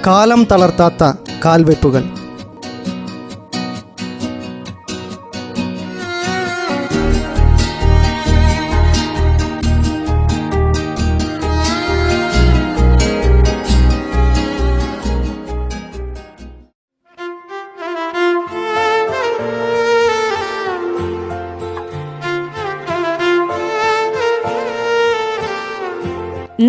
കാലം തളർത്താത്ത കാൽവെപ്പുകൾ.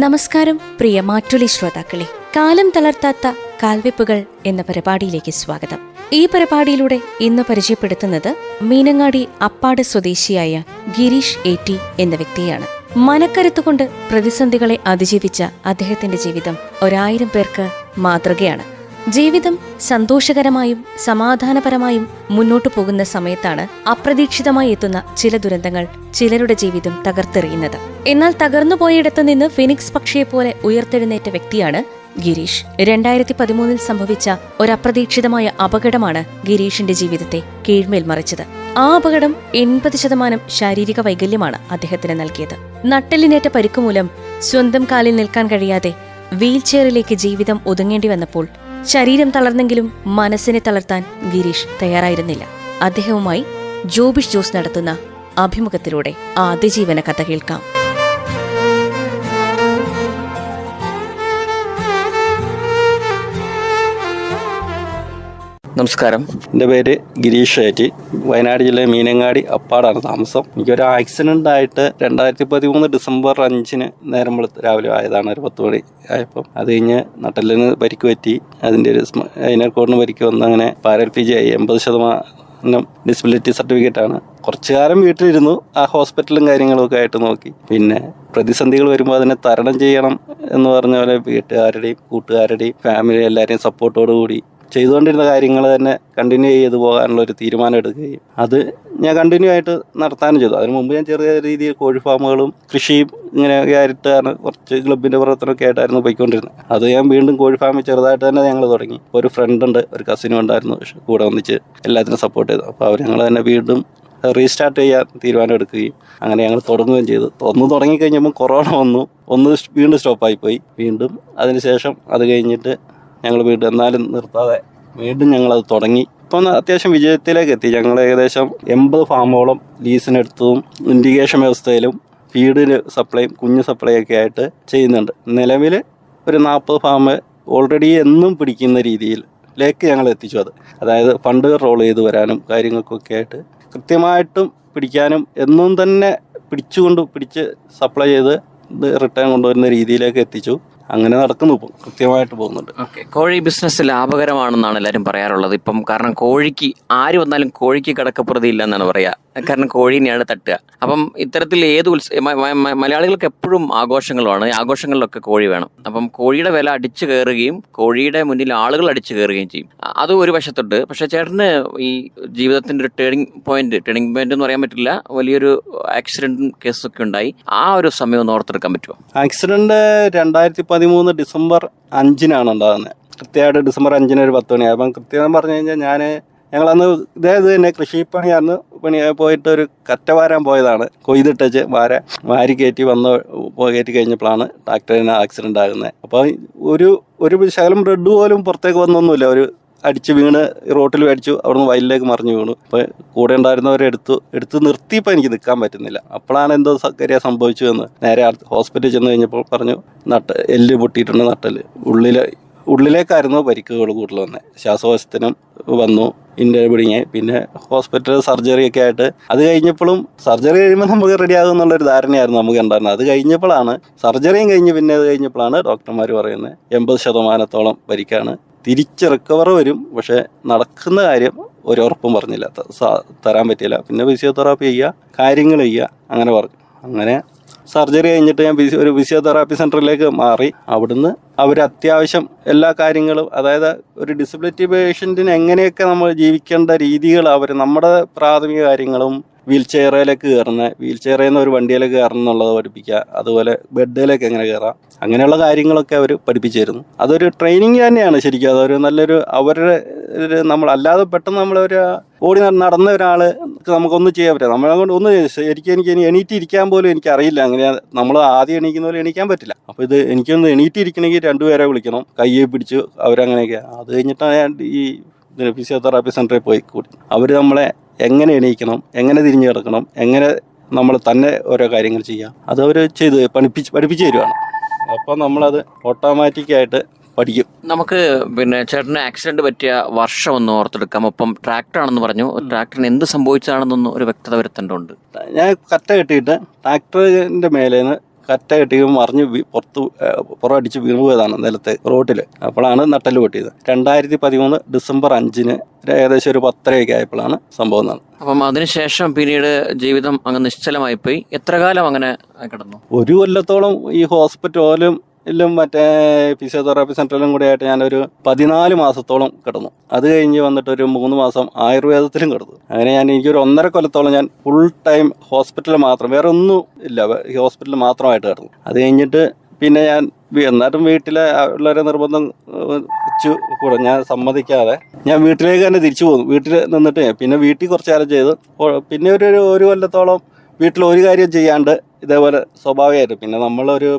നമസ്കാരം പ്രിയ മാറ്റുലി ശ്രോതാക്കളെ, കാലം തളർത്താത്ത കാൽവെപ്പുകൾ എന്ന പരിപാടിയിലേക്ക് സ്വാഗതം. ഈ പരിപാടിയിലൂടെ ഇന്ന് പരിചയപ്പെടുത്തുന്നത് മീനങ്ങാടി അപ്പാട് സ്വദേശിയായ ഗിരീഷ് എ.ടി. എന്ന വ്യക്തിയാണ്. മനക്കരുത്തുകൊണ്ട് പ്രതിസന്ധികളെ അതിജീവിച്ച അദ്ദേഹത്തിന്റെ ജീവിതം 1000 പേർക്ക് മാതൃകയാണ്. ജീവിതം സന്തോഷകരമായും സമാധാനപരമായും മുന്നോട്ടു പോകുന്ന സമയത്താണ് അപ്രതീക്ഷിതമായി എത്തുന്ന ചില ദുരന്തങ്ങൾ ചിലരുടെ ജീവിതം തകർത്തെറിയുന്നത്. എന്നാൽ തകർന്നുപോയിടത്തു നിന്ന് ഫിനിക്സ് പക്ഷിയെപ്പോലെ ഉയർത്തെഴുന്നേറ്റ വ്യക്തിയാണ് ഗിരീഷ്. 2013 സംഭവിച്ച ഒരപ്രതീക്ഷിതമായ അപകടമാണ് ഗിരീഷിന്റെ ജീവിതത്തെ കീഴ്മേൽ മറിച്ചത്. ആ അപകടം 80% ശാരീരിക വൈകല്യമാണ് അദ്ദേഹത്തിന് നൽകിയത്. നട്ടെല്ലിനേറ്റ പരിക്കുമൂലം സ്വന്തം കാലിൽ നിൽക്കാൻ കഴിയാതെ വീൽചെയറിലേക്ക് ജീവിതം ഒതുങ്ങേണ്ടി വന്നപ്പോൾ ശരീരം തളർന്നെങ്കിലും മനസ്സിനെ തളർത്താൻ ഗിരീഷ് തയ്യാറായിരുന്നില്ല. അദ്ദേഹവുമായി ജോബിഷ് ജോസ് നടത്തുന്ന അഭിമുഖത്തിലൂടെ അതിജീവന കഥ കേൾക്കാം. നമസ്കാരം, എൻ്റെ പേര് ഗിരീഷ് എ.ടി. വയനാട് ജില്ലയിൽ മീനങ്ങാടി അപ്പാടാണ് താമസം. എനിക്കൊരു ആക്സിഡൻ്റ് ആയിട്ട് 2013 ഡിസംബർ 5 നേരം രാവിലെ ആയതാണ്. ഒരു 10 മണി ആയപ്പം അത് കഴിഞ്ഞ് നട്ടെല്ലിന് പരിക്ക് പറ്റി. അതിൻ്റെ ഒരു സ്പൈനൽ കോഡിന് പരിക്ക് വന്ന് അങ്ങനെ പാരലൈസ് ആയി. 80% ഡിസബിലിറ്റി സർട്ടിഫിക്കറ്റാണ്. കുറച്ചു കാലം വീട്ടിലിരുന്നു, ആ ഹോസ്പിറ്റലും കാര്യങ്ങളും ഒക്കെ ആയിട്ട് നോക്കി. പിന്നെ പ്രതിസന്ധികൾ വരുമ്പോൾ അതിനെ തരണം ചെയ്യണം എന്ന് പറഞ്ഞ പോലെ വീട്ടുകാരുടെയും കൂട്ടുകാരുടെയും ഫാമിലി എല്ലാവരെയും സപ്പോർട്ടോടുകൂടി ചെയ്തുകൊണ്ടിരുന്ന കാര്യങ്ങൾ തന്നെ കണ്ടിന്യൂ ചെയ്ത് പോകാനുള്ള ഒരു തീരുമാനം എടുക്കുകയും അത് ഞാൻ കണ്ടിന്യൂ ആയിട്ട് നടത്താനും ചെയ്തു. അതിന് മുമ്പ് ഞാൻ ചെറിയ രീതിയിൽ കോഴി ഫാമുകളും കൃഷിയും ഇങ്ങനെയൊക്കെ ആയിട്ടാണ് കുറച്ച് ക്ലബിൻ്റെ പ്രവർത്തനമൊക്കെ ആയിട്ടായിരുന്നു പോയിക്കൊണ്ടിരുന്നത്. അത് ഞാൻ വീണ്ടും കോഴി ഫാമിൽ ചെറുതായിട്ട് തന്നെ ഞങ്ങൾ തുടങ്ങി. ഒരു ഫ്രണ്ടുണ്ട്, ഒരു കസിനും ഉണ്ടായിരുന്നു കൂടെ ഒന്നിച്ച് എല്ലാത്തിനും സപ്പോർട്ട് ചെയ്തു. അപ്പോൾ അവർ ഞങ്ങൾ തന്നെ വീണ്ടും റീസ്റ്റാർട്ട് ചെയ്യാൻ തീരുമാനം എടുക്കുകയും അങ്ങനെ ഞങ്ങൾ തുടങ്ങുകയും ചെയ്തു. തുടങ്ങിക്കഴിഞ്ഞപ്പോൾ കൊറോണ വന്നു, വീണ്ടും സ്റ്റോപ്പായിപ്പോയി. വീണ്ടും അതിനുശേഷം അത് കഴിഞ്ഞിട്ട് ഞങ്ങൾ വീണ്ടും എന്നാലും നിർത്താതെ വീണ്ടും ഞങ്ങളത് തുടങ്ങി. ഇപ്പം അത്യാവശ്യം വിജയത്തിലേക്ക് എത്തി. ഞങ്ങൾ ഏകദേശം 80 ഫാമോളം ലീസിനെടുത്തതും ഇൻഡിക്കേഷൻ വ്യവസ്ഥയിലും ഫീഡിന് സപ്ലൈയും കുഞ്ഞു സപ്ലൈ ഒക്കെ ആയിട്ട് ചെയ്യുന്നുണ്ട്. നിലവിൽ ഒരു 40 ഫാം ഓൾറെഡി എന്നും പിടിക്കുന്ന രീതിയിലേക്ക് ഞങ്ങൾ എത്തിച്ചു. അതായത് ഫണ്ട് റോൾ ചെയ്ത് വരാനും കാര്യങ്ങൾക്കൊക്കെ ആയിട്ട് കൃത്യമായിട്ടും പിടിക്കാനും എന്നും തന്നെ പിടിച്ച് സപ്ലൈ ചെയ്ത് റിട്ടേൺ കൊണ്ടുവരുന്ന രീതിയിലേക്ക് എത്തിച്ചു. അങ്ങനെ നടക്കുന്നു, ഇപ്പോൾ കൃത്യമായിട്ട് പോകുന്നുണ്ട്. ഓക്കെ, കോഴി ബിസിനസ് ലാഭകരമാണെന്നാണ് എല്ലാവരും പറയാറുള്ളത്. ഇപ്പം കാരണം കോഴിക്ക് ആര് വന്നാലും കോഴിക്ക് കടക്കപ്രതി ഇല്ല എന്നാണ് പറയുക. കാരണം കോഴീനെയാണ് തട്ടുക. അപ്പം ഇത്തരത്തിൽ ഏത് മലയാളികൾക്ക് എപ്പോഴും ആഘോഷങ്ങളാണ്. ആഘോഷങ്ങളിലൊക്കെ കോഴി വേണം. അപ്പം കോഴിയുടെ വില അടിച്ചു കയറുകയും കോഴിയുടെ മുന്നിൽ ആളുകൾ അടിച്ചു കയറുകയും ചെയ്യും. അത് ഒരു വശത്തുണ്ട്. പക്ഷേ ചേട്ടന് ഈ ജീവിതത്തിൻ്റെ ഒരു ടേണിംഗ് പോയിന്റ് എന്ന് പറയാൻ പറ്റില്ല, വലിയൊരു ആക്സിഡൻറ്റും കേസൊക്കെ ഉണ്ടായി. ആ ഒരു സമയം ഒന്ന് ഓർത്തെടുക്കാൻ പറ്റുമോ? ആക്സിഡൻറ്റ് 2013 ഡിസംബർ 5 ഉണ്ടാകുന്നത്. കൃത്യമായിട്ട് ഡിസംബർ 5 ഒരു 10 മണിയായി. അപ്പം കൃത്യം പറഞ്ഞു കഴിഞ്ഞാൽ ഞങ്ങളന്ന് ഇതേത് തന്നെ കൃഷിപ്പണിയായിരുന്നു. പോയിട്ട് ഒരു കറ്റ വാരാൻ പോയതാണ്. കൊയ്തിട്ടച്ച് വാരി കയറ്റി കയറ്റി കഴിഞ്ഞപ്പോഴാണ് ട്രാക്ടറിന് ആക്സിഡൻ്റ് ആകുന്നത്. അപ്പോൾ ഒരു ശകലം ബ്ലഡ് പോലും പുറത്തേക്ക് വന്നൊന്നുമില്ല. ഒരു അടിച്ച് വീണ് റോട്ടിൽ അടിച്ചു, അവിടുന്ന് വയലിലേക്ക് മറിഞ്ഞു വീണു. അപ്പോൾ കൂടെ ഉണ്ടായിരുന്നവരെ എടുത്ത് നിർത്തിയപ്പോൾ എനിക്ക് നിൽക്കാൻ പറ്റുന്നില്ല. അപ്പോഴാണ് എന്തോ കാര്യം സംഭവിച്ചു എന്ന് നേരെ ഹോസ്പിറ്റലിൽ ചെന്ന് കഴിഞ്ഞപ്പോൾ പറഞ്ഞു എല്ല് പൊട്ടിയിട്ടുണ്ട്. നട്ടല് ഉള്ളിലേക്കായിരുന്നു പരിക്കുകൾ കൂടുതൽ വന്നത്. ശ്വാസകോശത്തിനും വന്നു, ഇൻ്റർ പിടിങ്ങി. പിന്നെ ഹോസ്പിറ്റൽ സർജറി ഒക്കെ ആയിട്ട് അത് കഴിഞ്ഞപ്പോഴും സർജറി കഴിയുമ്പോൾ നമുക്ക് റെഡിയാകും എന്നുള്ളൊരു ധാരണയായിരുന്നു നമുക്ക് ഉണ്ടായിരുന്നത്. അത് കഴിഞ്ഞപ്പോഴാണ് സർജറിയും പിന്നെ അത് കഴിഞ്ഞപ്പോഴാണ് ഡോക്ടർമാർ പറയുന്നത് 80% പരിക്കാണ്, തിരിച്ച് റിക്കവർ വരും, പക്ഷേ നടക്കുന്ന കാര്യം ഒരു ഉറപ്പും പറഞ്ഞില്ല, തരാൻ പറ്റിയില്ല. പിന്നെ ഫിസിയോതെറാപ്പി ചെയ്യുക, കാര്യങ്ങൾ ചെയ്യുക, അങ്ങനെ പറഞ്ഞു. അങ്ങനെ സർജറി കഴിഞ്ഞിട്ട് ഞാൻ ഒരു ഫിസിയോതെറാപ്പി സെൻറ്ററിലേക്ക് മാറി. അവിടുന്ന് അവർ അത്യാവശ്യം എല്ലാ കാര്യങ്ങളും, അതായത് ഒരു ഡിസബിലിറ്റി പേഷ്യൻറ്റിന് എങ്ങനെയൊക്കെ നമ്മൾ ജീവിക്കേണ്ട രീതികൾ നമ്മുടെ പ്രാഥമിക കാര്യങ്ങളും വീൽ ചെയറിൽ നിന്ന് ഒരു വണ്ടിയിലേക്ക് കയറണം എന്നുള്ളത് പഠിപ്പിക്കുക. അതുപോലെ ബെഡിലേക്ക് എങ്ങനെ കയറാം, അങ്ങനെയുള്ള കാര്യങ്ങളൊക്കെ അവർ പഠിപ്പിച്ചു തരുന്നു. അതൊരു ട്രെയിനിങ് തന്നെയാണ് ശരിക്കും. അതൊരു നല്ലൊരു അവരുടെ നമ്മളല്ലാതെ പെട്ടെന്ന് നമ്മളൊരു ഓടി നടന്ന ഒരാൾ നമുക്കൊന്നും ചെയ്യാൻ പറ്റില്ല. നമ്മളെ കൊണ്ട് ഒന്നും എനിക്ക് എണീറ്റ് ഇരിക്കാൻ പോലും എനിക്കറിയില്ല. അങ്ങനെ നമ്മൾ ആദ്യം എണീക്കുന്ന പോലെ എണീക്കാൻ പറ്റില്ല. അപ്പോൾ ഇത് എനിക്കൊന്ന് എണീറ്റ് ഇരിക്കണമെങ്കിൽ 2 പേരെ വിളിക്കണം, കയ്യെ പിടിച്ച് അവരങ്ങനെയൊക്കെ. അത് കഴിഞ്ഞിട്ടാണ് ഞാൻ ഈ ഫിസിയോതെറാപ്പി സെൻ്ററിൽ പോയി കൂടി. അവർ നമ്മളെ എങ്ങനെ എണീക്കണം, എങ്ങനെ തിരിഞ്ഞു കിടക്കണം, എങ്ങനെ നമ്മൾ തന്നെ ഓരോ കാര്യങ്ങൾ ചെയ്യാം, അത് അവർ പഠിപ്പിച്ച് തരുവാണ്. അപ്പോൾ നമ്മളത് ഓട്ടോമാറ്റിക്കായിട്ട് പഠിക്കും. നമുക്ക് പിന്നെ ചേട്ടന് ആക്സിഡന്റ് പറ്റിയ വർഷം ഒന്ന് ഓർത്തെടുക്കാം. ഒപ്പം ട്രാക്ടറാണെന്ന് പറഞ്ഞു. ട്രാക്ടറിന് എന്ത് സംഭവിച്ചാണെന്നൊന്ന് ഒരു വ്യക്തത വരുത്തേണ്ടതുണ്ട്. ഞാൻ കറ്റ കെട്ടിയിട്ട് ട്രാക്ടറിൻ്റെ മേലേന്ന് കറ്റ കെട്ടി മറിഞ്ഞ് പുറമടിച്ച് വീണു പോയതാണ് നിലത്ത് റോട്ടിൽ. അപ്പോഴാണ് നട്ടല് പൊട്ടിയത്. 2013 ഡിസംബർ 5 ഏകദേശം ഒരു 10:30 ആയപ്പോഴാണ് സംഭവം നടന്നത്. അപ്പം അതിനുശേഷം പിന്നീട് ജീവിതം അങ്ങ് നിശ്ചലമായി പോയി. എത്ര കാലം അങ്ങനെ കിടന്നു? 1 കൊല്ലത്തോളം ഈ ഹോസ്പിറ്റലും മറ്റേ ഫിസിയോതെറാപ്പി സെൻ്ററിലും കൂടെ ആയിട്ട് ഞാനൊരു 14 മാസത്തോളം കിടന്നു. അത് കഴിഞ്ഞ് വന്നിട്ട് ഒരു 3 മാസം ആയുർവേദത്തിലും കിടന്നു. അങ്ങനെ എനിക്കൊരു 1.5 കൊല്ലത്തോളം ഞാൻ ഫുൾ ടൈം ഹോസ്പിറ്റലിൽ മാത്രം, വേറെ ഒന്നും ഇല്ല, ഹോസ്പിറ്റലിൽ മാത്രമായിട്ട് കിടന്നു. അത് കഴിഞ്ഞിട്ട് പിന്നെ ഞാൻ എന്നാലും വീട്ടിലെ ഉള്ളവരെ നിർബന്ധം കൂടെ ഞാൻ സമ്മതിക്കാതെ ഞാൻ വീട്ടിലേക്ക് തന്നെ തിരിച്ചു പോന്നു. വീട്ടിൽ നിന്നിട്ട് പിന്നെ വീട്ടിൽ കുറച്ച് കാലം ചെയ്തു. പിന്നെ ഒരു കൊല്ലത്തോളം വീട്ടിൽ ഒരു കാര്യം ചെയ്യാണ്ട് ഇതേപോലെ സ്വഭാവമായിരുന്നു. പിന്നെ നമ്മളൊരു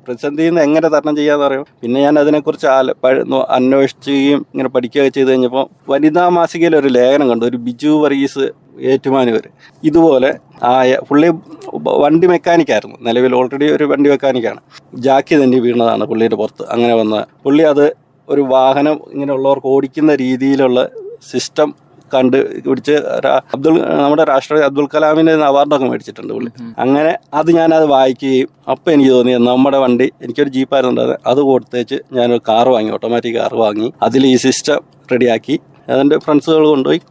പ്രതിസന്ധിയിൽ നിന്ന് എങ്ങനെ തരണം ചെയ്യാന്ന് പറയും. പിന്നെ ഞാൻ അതിനെക്കുറിച്ച് അന്വേഷിക്കുകയും ഇങ്ങനെ പഠിക്കുകയൊക്കെ ചെയ്ത് കഴിഞ്ഞപ്പോൾ വനിതാ മാസികയിൽ ഒരു ലേഖനം കണ്ടു. ഒരു ബിജു വർഗീസ് ഏറ്റുമാനൂർ ഇതുപോലെ പുള്ളി വണ്ടി മെക്കാനിക്കായിരുന്നു. നിലവിൽ ഓൾറെഡി ഒരു വണ്ടി മെക്കാനിക്കാണ്. ജാക്കി തന്നെ വീണതാണ് പുള്ളിയുടെ പുറത്ത്. അങ്ങനെ വന്ന പുള്ളി അത് ഒരു വാഹനം ഇങ്ങനെയുള്ളവർക്ക് ഓടിക്കുന്ന രീതിയിലുള്ള സിസ്റ്റം കണ്ടുപിടിച്ച് നമ്മുടെ രാഷ്ട്രപതി അബ്ദുൽ കലാമിൻ്റെ അവാർഡൊക്കെ മേടിച്ചിട്ടുണ്ട് പുള്ളി. അങ്ങനെ ഞാനത് വായിക്കുകയും അപ്പം എനിക്ക് തോന്നി നമ്മുടെ വണ്ടി, എനിക്കൊരു ജീപ്പായിരുന്നു, അത് കൊടുത്തേച്ച് ഞാനൊരു കാറ് വാങ്ങി, ഓട്ടോമാറ്റിക് കാറ് വാങ്ങി. അതിൽ ഈ സിസ്റ്റം റെഡിയാക്കി അതെൻ്റെ ഫ്രണ്ട്സുകൾ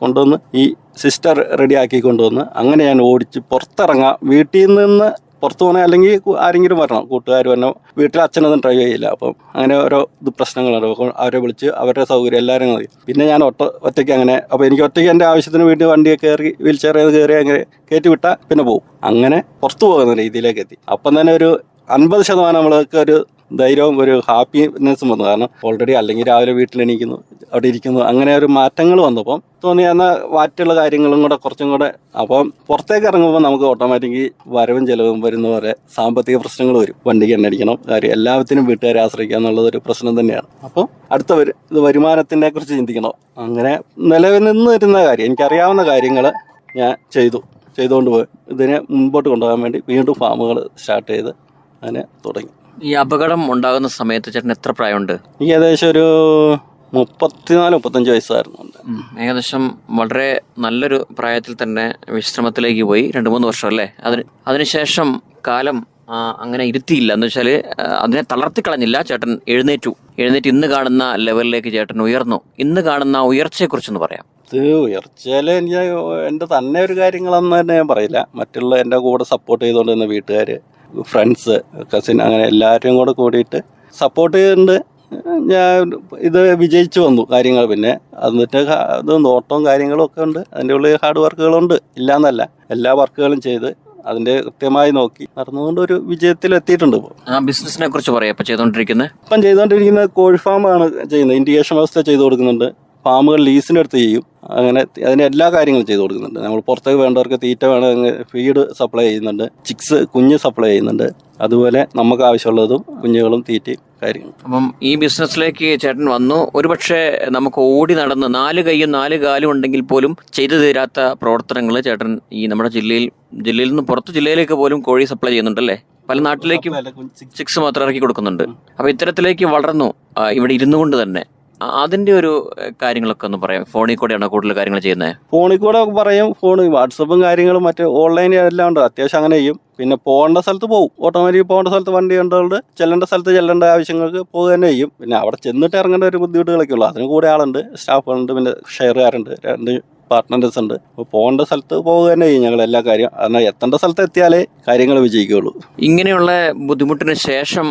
കൊണ്ടുവന്ന് ഈ സിസ്റ്റം റെഡിയാക്കി കൊണ്ടുവന്ന് അങ്ങനെ ഞാൻ ഓടിച്ച് പുറത്തിറങ്ങാം. വീട്ടിൽ നിന്ന് പുറത്ത് പോകണേ അല്ലെങ്കിൽ ആരെങ്കിലും വരണം, കൂട്ടുകാർ വരണം. വീട്ടിൽ അച്ഛനൊന്നും ഡ്രൈവ് ചെയ്യില്ല. അപ്പം അങ്ങനെ ഓരോ പ്രശ്നങ്ങളുണ്ട്. അപ്പോൾ അവരെ വിളിച്ച് അവരുടെ സൗകര്യം എല്ലാവരും മതി. പിന്നെ ഞാൻ ഒറ്റയ്ക്ക് അങ്ങനെ, അപ്പോൾ എനിക്ക് ഒറ്റയ്ക്ക് എൻ്റെ ആവശ്യത്തിന് വീട്ടിൽ വണ്ടിയൊക്കെ കയറി വീൽ ചെയർ കയറി അങ്ങനെ കയറ്റി വിട്ടാൽ പിന്നെ പോകും. അങ്ങനെ പുറത്തു പോകുന്ന രീതിയിലേക്ക് എത്തി. അപ്പം തന്നെ ഒരു 50% നമ്മൾക്ക് ഒരു ധൈര്യവും ഒരു ഹാപ്പിനെസ്സും വന്നു. കാരണം ഓൾറെഡി അല്ലെങ്കിൽ രാവിലെ വീട്ടിൽ എണീക്കുന്നു, അവിടെ ഇരിക്കുന്നു, അങ്ങനെ ഒരു മാറ്റങ്ങൾ വന്നപ്പം തോന്നി എന്നാൽ മറ്റുള്ള കാര്യങ്ങളും കൂടെ കുറച്ചും കൂടെ. അപ്പം പുറത്തേക്ക് ഇറങ്ങുമ്പോൾ നമുക്ക് ഓട്ടോമാറ്റിക് വരവും ചിലവും വരുന്ന പോലെ സാമ്പത്തിക പ്രശ്നങ്ങൾ വരും. വണ്ടിക്ക് എണ്ണടിക്കണം, കാര്യം എല്ലാത്തിനും വീട്ടുകാരെ ആശ്രയിക്കുക എന്നുള്ളതൊരു പ്രശ്നം തന്നെയാണ്. അപ്പം ഇത് വരുമാനത്തിനെ കുറിച്ച് ചിന്തിക്കണം. അങ്ങനെ നിലവിൽ നിന്ന് വരുന്ന കാര്യം, എനിക്കറിയാവുന്ന കാര്യങ്ങൾ ഞാൻ ചെയ്തുകൊണ്ട് പോയി ഇതിനെ മുൻപോട്ട് കൊണ്ടുപോകാൻ വേണ്ടി വീണ്ടും ഫാമുകൾ സ്റ്റാർട്ട് ചെയ്ത് അങ്ങനെ തുടങ്ങി. ഈ അപകടം ഉണ്ടാകുന്ന സമയത്ത് ചേട്ടൻ എത്ര പ്രായമുണ്ട്? എനിക്ക് ഏകദേശം ഒരു 34-35 വയസ്സായിരുന്നു. ഏകദേശം വളരെ നല്ലൊരു പ്രായത്തിൽ തന്നെ വിശ്രമത്തിലേക്ക് പോയി. 2-3 വർഷം അല്ലേ? അതിനുശേഷം കാലം അങ്ങനെ ഇരുത്തിയില്ല. എന്ന് വെച്ചാൽ അതിനെ തളർത്തിക്കളഞ്ഞില്ല. ചേട്ടൻ എഴുന്നേറ്റ് ഇന്ന് കാണുന്ന ലെവലിലേക്ക് ചേട്ടൻ ഉയർന്നു. ഇന്ന് കാണുന്ന ഉയർച്ചയെക്കുറിച്ചൊന്ന് പറയാം. ഇത് ഉയർച്ചയിൽ എനിക്ക് എൻ്റെ തന്നെ ഒരു കാര്യങ്ങളെന്ന് തന്നെ ഞാൻ പറയില്ല. മറ്റുള്ള എൻ്റെ കൂടെ സപ്പോർട്ട് ചെയ്തുകൊണ്ടിരുന്ന വീട്ടുകാർ, ഫ്രണ്ട്സ്, കസിൻ, അങ്ങനെ എല്ലാവരും കൂടെ കൂടിയിട്ട് സപ്പോർട്ട് ചെയ്തിട്ടുണ്ട്. ഞാൻ ഇത് വിജയിച്ചു വന്നു കാര്യങ്ങൾ. പിന്നെ എന്നിട്ട് ഇത് നോട്ടവും കാര്യങ്ങളും ഒക്കെ ഉണ്ട്. അതിൻ്റെ ഉള്ളിൽ ഹാർഡ് വർക്കുകളുണ്ട്, ഇല്ലയെന്നല്ല. എല്ലാ വർക്കുകളും ചെയ്ത് അതിൻ്റെ കൃത്യമായി നോക്കി നടന്നുകൊണ്ട് ഒരു വിജയത്തിലെത്തിയിട്ടുണ്ട്. ഇപ്പോൾ ബിസിനസിനെ കുറിച്ച് പറയാം. ഇപ്പം ചെയ്തുകൊണ്ടിരിക്കുന്ന കോഴി ഫാമാണ് ചെയ്യുന്നത്. ഇൻഡിക്കേഷൻ വ്യവസ്ഥ ചെയ്തു കൊടുക്കുന്നുണ്ട്. ഫാമുകൾ ലീസിനെടുത്ത് ചെയ്യും. അങ്ങനെ അതിന് എല്ലാ കാര്യങ്ങളും ചെയ്തു കൊടുക്കുന്നുണ്ട്. നമ്മൾ പുറത്തേക്ക് വേണ്ടവർക്ക് തീറ്റ വേണമെങ്കിൽ ഫീഡ് സപ്ലൈ ചെയ്യുന്നുണ്ട്. ചിക്സ് കുഞ്ഞ് സപ്ലൈ ചെയ്യുന്നുണ്ട്. അതുപോലെ നമുക്ക് ആവശ്യമുള്ളതും കുഞ്ഞുങ്ങളും തീറ്റയും കാര്യങ്ങളും. അപ്പം ഈ ബിസിനസ്സിലേക്ക് ചേട്ടൻ വന്നു. ഒരുപക്ഷെ നമുക്ക് ഓടി നടന്ന് 4 കൈയും 4 കാലും ഉണ്ടെങ്കിൽ പോലും ചെയ്തു തീരാത്ത പ്രവർത്തനങ്ങൾ ചേട്ടൻ ഈ നമ്മുടെ ജില്ലയിൽ നിന്ന് പുറത്ത് ജില്ലയിലേക്ക് പോലും കോഴി സപ്ലൈ ചെയ്യുന്നുണ്ടല്ലേ? പല നാട്ടിലേക്കും ചിക്സ് മാത്രം ഇറക്കി കൊടുക്കുന്നുണ്ട്. അപ്പോൾ ഇത്തരത്തിലേക്ക് വളർന്നു ഇവിടെ ഇരുന്നു കൊണ്ട് തന്നെ. അതിൻ്റെ ഒരു കാര്യങ്ങളൊക്കെ ഒന്ന് പറയാം. ഫോണിൽ കൂടെയാണോ കൂടുതൽ കാര്യങ്ങൾ ചെയ്യുന്നത്? ഫോണിൽ കൂടെ പറയും. വാട്സപ്പും കാര്യങ്ങളും മറ്റേ ഓൺലൈൻ എല്ലാം ഉണ്ട്. അത്യാവശ്യം അങ്ങനെ ചെയ്യും. പിന്നെ പോകേണ്ട സ്ഥലത്ത് പോകും. ഓട്ടോമാറ്റിക് പോകേണ്ട സ്ഥലത്ത് വണ്ടി കണ്ടുകൊണ്ട് ചെല്ലേണ്ട സ്ഥലത്ത് ചെല്ലേണ്ട ആവശ്യങ്ങൾക്ക് പോകുക തന്നെ ചെയ്യും. പിന്നെ അവിടെ ചെന്നിട്ട് ഇറങ്ങേണ്ട ഒരു ബുദ്ധിമുട്ടുകളൊക്കെ ഉള്ളൂ. അതിന് കൂടെ ആളുണ്ട്, സ്റ്റാഫുകളുണ്ട്, പിന്നെ ഷെയറുകാരുണ്ട്. 2 പാർട്ട്നേഴ്സ് ഉണ്ട്. അപ്പോൾ പോകേണ്ട സ്ഥലത്ത് പോവുക തന്നെ ചെയ്യും ഞങ്ങൾ എല്ലാ കാര്യം. കാരണം എത്തേണ്ട സ്ഥലത്ത് എത്തിയാലേ കാര്യങ്ങൾ വിജയിക്കുകയുള്ളൂ. ഇങ്ങനെയുള്ള ബുദ്ധിമുട്ടിന് ശേഷം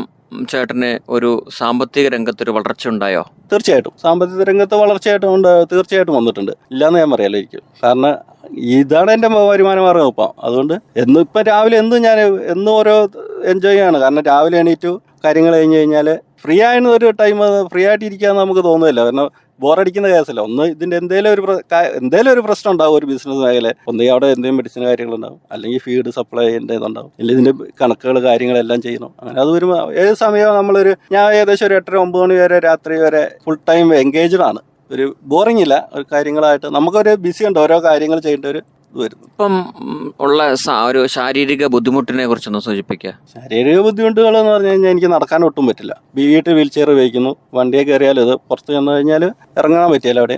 ചേട്ടന് ഒരു സാമ്പത്തിക രംഗത്തൊരു വളർച്ച ഉണ്ടായോ? തീർച്ചയായിട്ടും സാമ്പത്തിക രംഗത്ത് വളർച്ചയായിട്ടും ഉണ്ട്, തീർച്ചയായിട്ടും വന്നിട്ടുണ്ട്. ഇല്ലയെന്ന് ഞാൻ പറയാലായിരിക്കും. കാരണം ഇതാണ് എൻ്റെ വരുമാന മാർഗ്ഗം ഇപ്പം. അതുകൊണ്ട് ഇപ്പം രാവിലെ എന്നും ഓരോ എൻജോയ് ആണ്. കാരണം രാവിലെ എണീറ്റു കാര്യങ്ങൾ കഴിഞ്ഞ് കഴിഞ്ഞാൽ ഫ്രീ ആയിരുന്ന ഒരു ടൈം ഫ്രീ ആയിട്ട് ഇരിക്കാമെന്ന് നമുക്ക് തോന്നുന്നില്ല. കാരണം ബോറടിക്കുന്ന കേസല്ല. ഒന്ന് ഇതിൻ്റെ എന്തെങ്കിലും ഒരു പ്രശ്നം ഉണ്ടാവും ഒരു ബിസിനസ് മേഖല. ഒന്നേ അവിടെ എന്തെങ്കിലും മെഡിസിൻ കാര്യങ്ങളുണ്ടാവും, അല്ലെങ്കിൽ ഫീഡ് സപ്ലൈ ചെയ്യേണ്ടതുണ്ടാവും, അല്ലെങ്കിൽ ഇതിൻ്റെ കണക്കുകൾ കാര്യങ്ങളെല്ലാം ചെയ്യണം. അങ്ങനെ അത് വരുമ്പോൾ ഏത് സമയവും ഞാൻ ഏകദേശം ഒരു 8-9 മണി വരെ രാത്രി വരെ ഫുൾ ടൈം എൻഗേജ്ഡ് ആണ്. ഒരു ബോറിംഗ് ഇല്ല. ഒരു കാര്യങ്ങളായിട്ട് നമുക്കൊരു ബിസി ഉണ്ട്, ഓരോ കാര്യങ്ങൾ ചെയ്യേണ്ട ഒരു ഇത് വരുന്നു. ഇപ്പം ഉള്ള ഒരു ശാരീരിക ബുദ്ധിമുട്ടിനെ കുറിച്ചൊന്ന് സൂചിപ്പിക്കുക. ശാരീരിക ബുദ്ധിമുട്ടുകൾ എന്ന് പറഞ്ഞു കഴിഞ്ഞാൽ എനിക്ക് നടക്കാൻ ഒട്ടും പറ്റില്ല. വീട്ടിൽ വീൽ ചെയർ ഉപയോഗിക്കുന്നു. വണ്ടിയെ കയറിയാൽ ഇത് പുറത്ത് ചെന്ന് കഴിഞ്ഞാൽ ഇറങ്ങാൻ പറ്റില്ല. അവിടെ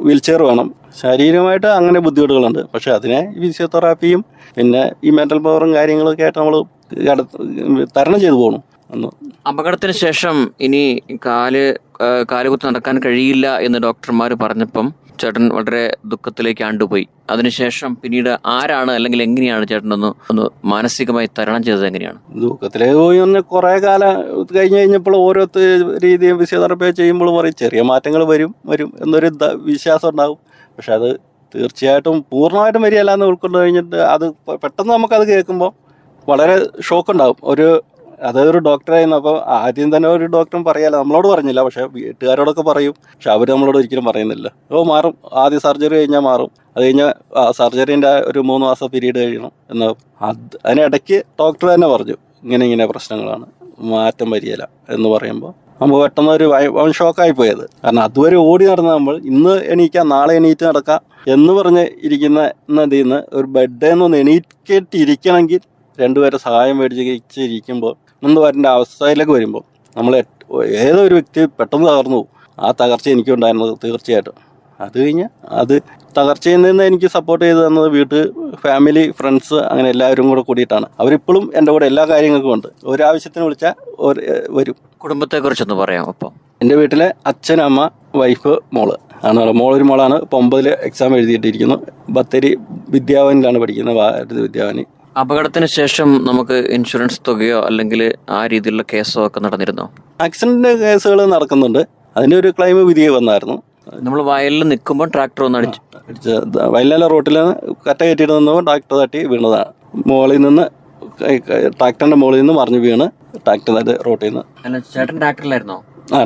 വീൽ ചെയർ വേണം. ശാരീരികമായിട്ട് അങ്ങനെ ബുദ്ധിമുട്ടുകളുണ്ട്. പക്ഷേ അതിനെ ഫിസിയോതെറാപ്പിയും പിന്നെ ഈ മെൻ്റൽ പവറും കാര്യങ്ങളൊക്കെ ആയിട്ട് നമ്മൾ തരണം ചെയ്തു പോകണം. അപകടത്തിന് ശേഷം ഇനി കാലുകുത്തി നടക്കാൻ കഴിയില്ല എന്ന് ഡോക്ടർമാർ പറഞ്ഞപ്പം ചേട്ടൻ വളരെ ദുഃഖത്തിലേക്ക് ആണ്ടുപോയി. അതിനുശേഷം പിന്നീട് ആരാണ് അല്ലെങ്കിൽ എങ്ങനെയാണ് ചേട്ടൻ ഒന്ന് മാനസികമായി തരണം ചെയ്തത്? എങ്ങനെയാണ് ദുഃഖത്തിലേക്ക് പോയി പറഞ്ഞാൽ കുറേ കാലം കഴിഞ്ഞപ്പോൾ ഓരോ രീതിയും ഫിസിയോതെറാപ്പി ചെയ്യുമ്പോൾ പറയും ചെറിയ മാറ്റങ്ങൾ വരും എന്നൊരു വിശ്വാസം ഉണ്ടാകും. പക്ഷെ അത് തീർച്ചയായിട്ടും പൂർണ്ണമായിട്ടും വരികയല്ല എന്ന് ഉൾക്കൊണ്ട് കഴിഞ്ഞിട്ട് അത് പെട്ടെന്ന് നമുക്കത് കേൾക്കുമ്പോൾ വളരെ ഷോക്കുണ്ടാകും. അതൊരു ഡോക്ടറായിരുന്നു. അപ്പോൾ ആദ്യം തന്നെ ഒരു ഡോക്ടറും പറയാമല്ലോ, നമ്മളോട് പറഞ്ഞില്ല, പക്ഷേ വീട്ടുകാരോടൊക്കെ പറയും. പക്ഷെ അവർ നമ്മളോട് ഒരിക്കലും പറയുന്നില്ല. മാറും, ആദ്യം സർജറി കഴിഞ്ഞാൽ മാറും, അത് കഴിഞ്ഞാൽ സർജറീൻ്റെ ഒരു 3 മാസം പീരീഡ് കഴിയണം എന്ന്. അതിനിടയ്ക്ക് ഡോക്ടർ തന്നെ പറഞ്ഞു ഇങ്ങനെ പ്രശ്നങ്ങളാണ്, മാറ്റം വരികയില്ല എന്ന് പറയുമ്പോൾ നമ്മൾ പെട്ടെന്ന് അവൻ ഷോക്കായി പോയത്. കാരണം അതുവരെ ഓടി നടന്ന നമ്മൾ ഇന്ന് എണീക്കാം നാളെ എണീറ്റ് നടക്കാം എന്ന് പറഞ്ഞ് എന്ത് ചെയ്യുന്ന ഒരു ബെഡിൽ നിന്ന് എണീറ്റിരിക്കണമെങ്കിൽ 2 പേരെ സഹായം മേടിച്ചിരിക്കുമ്പോൾ നിന്ന് വരേണ്ട അവസ്ഥയിലേക്ക് വരുമ്പോൾ നമ്മൾ ഏതൊരു വ്യക്തി പെട്ടെന്ന് തകർന്നു പോകും. ആ തകർച്ച എനിക്കുണ്ടായിരുന്നത് തീർച്ചയായിട്ടും. അത് കഴിഞ്ഞ് അത് തകർച്ചയിൽ നിന്ന് എനിക്ക് സപ്പോർട്ട് ചെയ്ത് തന്നത് ഫാമിലി, ഫ്രണ്ട്സ്, അങ്ങനെ എല്ലാവരും കൂടെ കൂടിയിട്ടാണ്. അവരിപ്പോഴും എൻ്റെ കൂടെ എല്ലാ കാര്യങ്ങൾക്കും ഉണ്ട്. ഒരാവശ്യത്തിന് വിളിച്ചാൽ വരും. കുടുംബത്തെക്കുറിച്ചൊന്ന് പറയാം. അപ്പം എൻ്റെ വീട്ടിലെ അച്ഛൻ, അമ്മ, വൈഫ്, മോള് ആണ്. മോളൊരു മോളാണ്. ഇപ്പോൾ 9 എക്സാം എഴുതിയിട്ടിരിക്കുന്നു. ബത്തേരി വിദ്യാഭവനിലാണ് പഠിക്കുന്നത്, ഭാരതി വിദ്യാഭവനി. അപകടത്തിന് ശേഷം നമുക്ക് ഇൻഷുറൻസ് തുകയോ അല്ലെങ്കിൽ ആ രീതിയിലുള്ള കേസോ ഒക്കെ നടന്നിരുന്നോ? ആക്സിഡന്റ് കേസുകൾ നടക്കുന്നുണ്ട്. അതിൻ്റെ ഒരു ക്ലെയിം വിധി വന്നായിരുന്നു. നമ്മൾ വയലിൽ നിൽക്കുമ്പോൾ ട്രാക്ടർ ഒന്ന് അടിച്ച് വയലിലെ റോട്ടിൽ കറ്റ കയറ്റിയിട്ട് നിന്നപ്പോൾ ട്രാക്ടർ തട്ടി വീണതാണ്. ട്രാക്ടറിന്റെ മുകളിൽ നിന്ന് മറിഞ്ഞു വീണ് ട്രാക്ടർ റോട്ടിൽ നിന്ന്. ചേട്ടൻ ട്രാക്ടറിലായിരുന്നോ?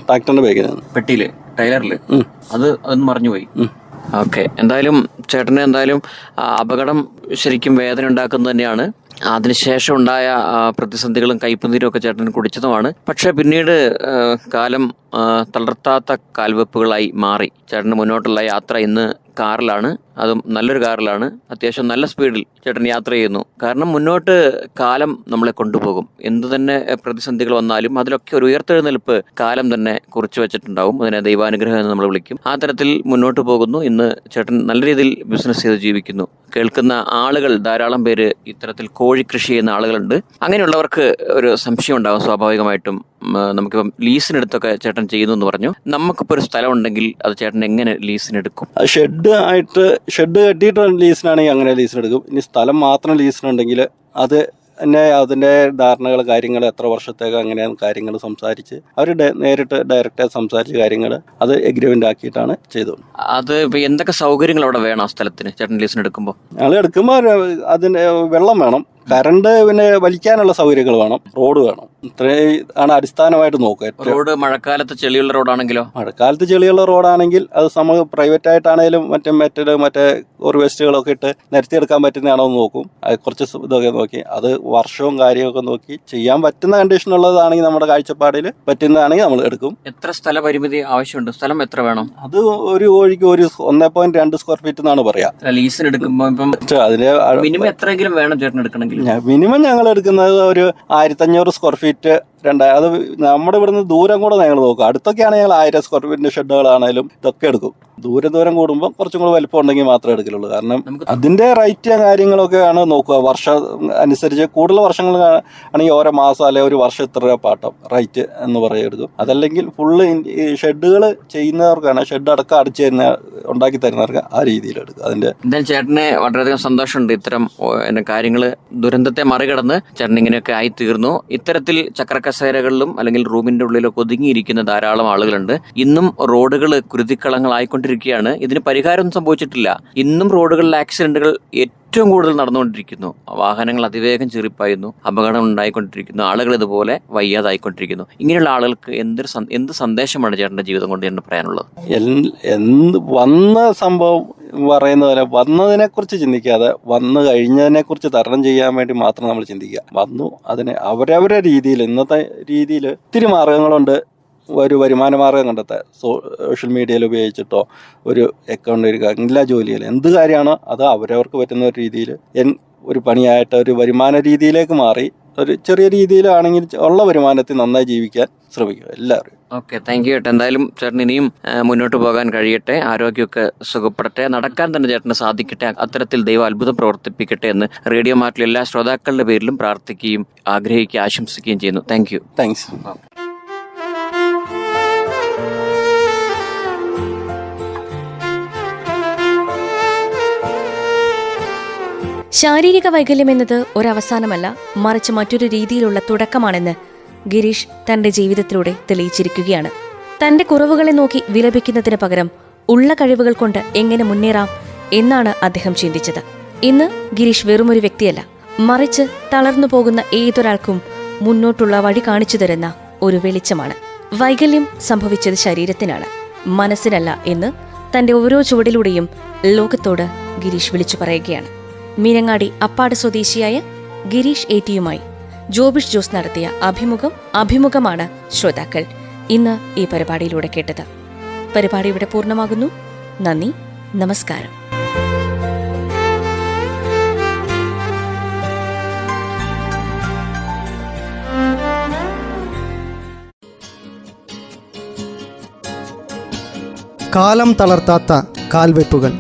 ട്രാക്ടറിന്റെ ബാഗിൽ നിന്ന് പെട്ടിയില് ടൈലറിൽ അത് മറിഞ്ഞുപോയി. ഓക്കെ. എന്തായാലും ചേട്ടന് അപകടം ശരിക്കും വേദന ഉണ്ടാക്കുന്നത് തന്നെയാണ്. അതിനുശേഷം ഉണ്ടായ പ്രതിസന്ധികളും കൈപ്പുനീരും ഒക്കെ ചേട്ടൻ കുടിച്ചതുമാണ്. പക്ഷെ പിന്നീട് കാലം തളർത്താത്ത കാൽവെപ്പുകളായി മാറി. ചേട്ടന് മുന്നോട്ടുള്ള യാത്ര ഇന്ന് കാറിലാണ്, അതും നല്ലൊരു കാറിലാണ്. അത്യാവശ്യം നല്ല സ്പീഡിൽ ചേട്ടൻ യാത്ര ചെയ്യുന്നു. കാരണം മുന്നോട്ട് കാലം നമ്മളെ കൊണ്ടുപോകും. എന്തു തന്നെ പ്രതിസന്ധികൾ വന്നാലും അതിലൊക്കെ ഒരു ഉയർത്തെഴുന്നേൽപ്പ് കാലം തന്നെ കുറിച്ചു വെച്ചിട്ടുണ്ടാവും. അതിനെ ദൈവാനുഗ്രഹം എന്ന് നമ്മൾ വിളിക്കും. ആ തരത്തിൽ മുന്നോട്ട് പോകുന്നു. ഇന്ന് ചേട്ടൻ നല്ല രീതിയിൽ ബിസിനസ് ചെയ്ത് ജീവിക്കുന്നു. കേൾക്കുന്ന ആളുകൾ ധാരാളം പേര് ഇത്തരത്തിൽ കോഴി കൃഷി ചെയ്യുന്ന ആളുകളുണ്ട്. അങ്ങനെയുള്ളവർക്ക് ഒരു സംശയം ഉണ്ടാകും സ്വാഭാവികമായിട്ടും. നമുക്കിപ്പം ലീസിനെടുത്തൊക്കെ ചേട്ടൻ ചെയ്യുന്നു എന്ന് പറഞ്ഞു. നമുക്കിപ്പോൾ ഒരു സ്ഥലം ഉണ്ടെങ്കിൽ അത് ചേട്ടൻ എങ്ങനെ ലീസിനെടുക്കും? ഷെഡ് കെട്ടിയിട്ട് ലീസിനാണെങ്കിൽ അങ്ങനെ ലീസിനെടുക്കും. ഇനി സ്ഥലം മാത്രം ലീസിനുണ്ടെങ്കിൽ അത് തന്നെ അതിൻ്റെ ധാരണകൾ, കാര്യങ്ങൾ, എത്ര വർഷത്തേക്ക് അങ്ങനെയാണ് കാര്യങ്ങൾ സംസാരിച്ച് അവർ നേരിട്ട് ഡയറക്റ്റായി സംസാരിച്ച കാര്യങ്ങൾ അത് എഗ്രിമെൻ്റ് ആക്കിയിട്ടാണ് ചെയ്തോളൂ. അത് ഇപ്പോൾ എന്തൊക്കെ സൗകര്യങ്ങൾ അവിടെ വേണം ആ സ്ഥലത്തിന് ചേട്ടൻ ലീസിനെടുക്കുമ്പോൾ? ഞങ്ങൾ എടുക്കുമ്പോൾ അതിന് വെള്ളം വേണം, കറണ്ട്, പിന്നെ വലിക്കാനുള്ള സൗകര്യങ്ങൾ വേണം, റോഡ് വേണം. ഇത്രയും ആണ് അടിസ്ഥാനമായിട്ട് നോക്കുക. റോഡ് മഴക്കാലത്ത് ചെളിയുള്ള റോഡാണെങ്കിലോ? മഴക്കാലത്ത് ചെളിയുള്ള റോഡാണെങ്കിൽ അത് നമുക്ക് പ്രൈവറ്റ് ആയിട്ടാണെങ്കിലും മറ്റേ ഒരു വേസ്റ്റുകളൊക്കെ ഇട്ട് നിരത്തിയെടുക്കാൻ പറ്റുന്നതാണോ എന്ന് നോക്കും. അത് കുറച്ച് ഇതൊക്കെ നോക്കി അത് വർഷവും കാര്യമൊക്കെ നോക്കി ചെയ്യാൻ പറ്റുന്ന കണ്ടീഷൻ ഉള്ളതാണെങ്കിൽ നമ്മുടെ കാഴ്ചപ്പാടിൽ പറ്റുന്നതാണെങ്കിൽ നമ്മൾ എടുക്കും. എത്ര സ്ഥല പരിമിതി ആവശ്യമുണ്ട്? സ്ഥലം എത്ര വേണം? അത് ഒരു കോഴിക്ക് 1.2 സ്ക്വയർ ഫീറ്റ് എന്നാണ് പറയാ. ലീസിന് എടുക്കുമ്പോൾ അതിന് മിനിമം എത്രയെങ്കിലും വേണം ചേട്ടൻ എടുക്കണമെങ്കിൽ? മിനിമം ഞങ്ങൾ എടുക്കുന്നത് ഒരു 1500 സ്ക്വയർ ഫീറ്റ്. അത് നമ്മുടെ ഇവിടുന്ന് ദൂരം കൂടെ ഞങ്ങൾ നോക്കും. അടുത്തൊക്കെ ആണെങ്കിൽ 1000 സ്ക്വയർ ഫീറ്റിന്റെ ഷെഡുകളാണെങ്കിലും ഇതൊക്കെ എടുക്കും. ദൂരം കൂടുമ്പോൾ കുറച്ചും കൂടെ വലിപ്പം ഉണ്ടെങ്കിൽ മാത്രമേ എടുക്കലുള്ളൂ. കാരണം അതിൻ്റെ റേറ്റ് കാര്യങ്ങളൊക്കെയാണ് നോക്കുക. വർഷം അനുസരിച്ച് കൂടുതൽ വർഷങ്ങൾ ആണെങ്കിൽ ഓരോ മാസം അല്ലെങ്കിൽ ഒരു വർഷം ഇത്ര രൂപ പാട്ടം റേറ്റ് എന്ന് പറയുക എടുക്കും. അതല്ലെങ്കിൽ ഫുള്ള് ഈ ഷെഡുകൾ ചെയ്യുന്നവർക്കാണ്, ഷെഡ് അടക്കം അടിച്ചു തരുന്ന ഉണ്ടാക്കി തരുന്നവർക്ക് ആ രീതിയിൽ എടുക്കും. അതിൻ്റെ എന്തായാലും ചേട്ടന് വളരെയധികം സന്തോഷമുണ്ട്. ഇത്തരം കാര്യങ്ങൾ ദുരന്തത്തെ മറികടന്ന് ചേട്ടൻ ഇങ്ങനെയൊക്കെ ആയി തീർന്നു. ഇത്തരത്തിൽ ചക്രക്കസേരകളിലും അല്ലെങ്കിൽ റൂമിന്റെ ഉള്ളിലൊക്കെ ഒതുങ്ങിയിരിക്കുന്ന ധാരാളം ആളുകളുണ്ട്. ഇന്നും റോഡുകൾ കുരുതിക്കളങ്ങളായിക്കൊണ്ടിരിക്കുകയാണ്. ഇതിന് പരിഹാരമൊന്നും സംഭവിച്ചിട്ടില്ല. ഇന്നും റോഡുകളിൽ ആക്സിഡന്റുകൾ ഏറ്റവും കൂടുതൽ നടന്നുകൊണ്ടിരിക്കുന്നു. വാഹനങ്ങൾ അതിവേഗം ചെറിപ്പായുന്നു, അപകടം ഉണ്ടായിക്കൊണ്ടിരിക്കുന്നു, ആളുകൾ ഇതുപോലെ വയ്യാതായിക്കൊണ്ടിരിക്കുന്നു. ഇങ്ങനെയുള്ള ആളുകൾക്ക് എന്ത് സന്ദേശമാണ് ചേട്ടന്റെ ജീവിതം കൊണ്ട് എന്ന് പറയാനുള്ളത്? വന്ന സംഭവം പറയുന്ന പോലെ വന്നതിനെ കുറിച്ച് ചിന്തിക്കാതെ വന്നു കഴിഞ്ഞതിനെ കുറിച്ച് തരണം ചെയ്യാൻ വേണ്ടി മാത്രം നമ്മൾ ചിന്തിക്കുക. വന്നു അതിനെ അവരവരുടെ രീതിയിൽ, ഇന്നത്തെ രീതിയിൽ ഒത്തിരി മാർഗങ്ങളുണ്ട്. ഒരു വരുമാന മാർഗം കണ്ടെത്താൻ സോഷ്യൽ മീഡിയയിൽ ഉപയോഗിച്ചിട്ടോ ഒരു അക്കൗണ്ട് എടുക്കുക, എല്ലാ ജോലിയിലും എന്ത് കാര്യമാണോ അത് അവരവർക്ക് പറ്റുന്ന ഒരു രീതിയിൽ ഒരു പണിയായിട്ട് ഒരു വരുമാന രീതിയിലേക്ക് മാറി ഒരു ചെറിയ രീതിയിലാണെങ്കിൽ ഉള്ള വരുമാനത്തിൽ നന്നായി ജീവിക്കാൻ ശ്രമിക്കുക എല്ലാവരും. ഓക്കെ, താങ്ക് യു ചേട്ടാ. എന്തായാലും ചേട്ടൻ ഇനിയും മുന്നോട്ട് പോകാൻ കഴിയട്ടെ, ആരോഗ്യമൊക്കെ സുഖപ്പെടട്ടെ, നടക്കാൻ തന്നെ ചേട്ടന് സാധിക്കട്ടെ, അത്തരത്തിൽ ദൈവം അത്ഭുതം പ്രവർത്തിപ്പിക്കട്ടെ എന്ന് റേഡിയോ മാർട്ടിലെ എല്ലാ ശ്രോതാക്കളുടെ പേരിലും പ്രാർത്ഥിക്കുകയും ആഗ്രഹിക്കുകയും ആശംസിക്കുകയും ചെയ്യുന്നു. Thank you. താങ്ക്സ്. ശാരീരിക വൈകല്യം എന്നത് ഒരവസാനമല്ല, മറിച്ച് മറ്റൊരു രീതിയിലുള്ള തുടക്കമാണെന്ന് ഗിരീഷ് തന്റെ ജീവിതത്തിലൂടെ തെളിയിച്ചിരിക്കുകയാണ്. തന്റെ കുറവുകളെ നോക്കി വിലപിക്കുന്നതിന് പകരം ഉള്ള കഴിവുകൾ കൊണ്ട് എങ്ങനെ മുന്നേറാം എന്നാണ് അദ്ദേഹം ചിന്തിച്ചത്. ഇന്ന് ഗിരീഷ് വെറുമൊരു വ്യക്തിയല്ല, മറിച്ച് തളർന്നു പോകുന്ന ഏതൊരാൾക്കും മുന്നോട്ടുള്ള വഴി കാണിച്ചു തരുന്ന ഒരു വെളിച്ചമാണ്. വൈകല്യം സംഭവിച്ചത് ശരീരത്തിനാണ്, മനസ്സിനല്ല എന്ന് തന്റെ ഓരോ ചുവടിലൂടെയും ലോകത്തോട് ഗിരീഷ് വിളിച്ചു പറയുകയാണ്. മീനങ്ങാടി അപ്പാട് സ്വദേശിയായ ഗിരീഷ് ഏറ്റിയുമായി ജോബിഷ് ജോസ് നടത്തിയ അഭിമുഖമാണ് ശ്രോതാക്കൾ ഇന്ന് ഈ പരിപാടിയിലൂടെ കേട്ടത്. പരിപാടി ഇവിടെ പൂർണ്ണമാകുന്നു. നന്ദി, നമസ്കാരം. കാലം തളർത്താത്ത കാൽവെപ്പുകൾ.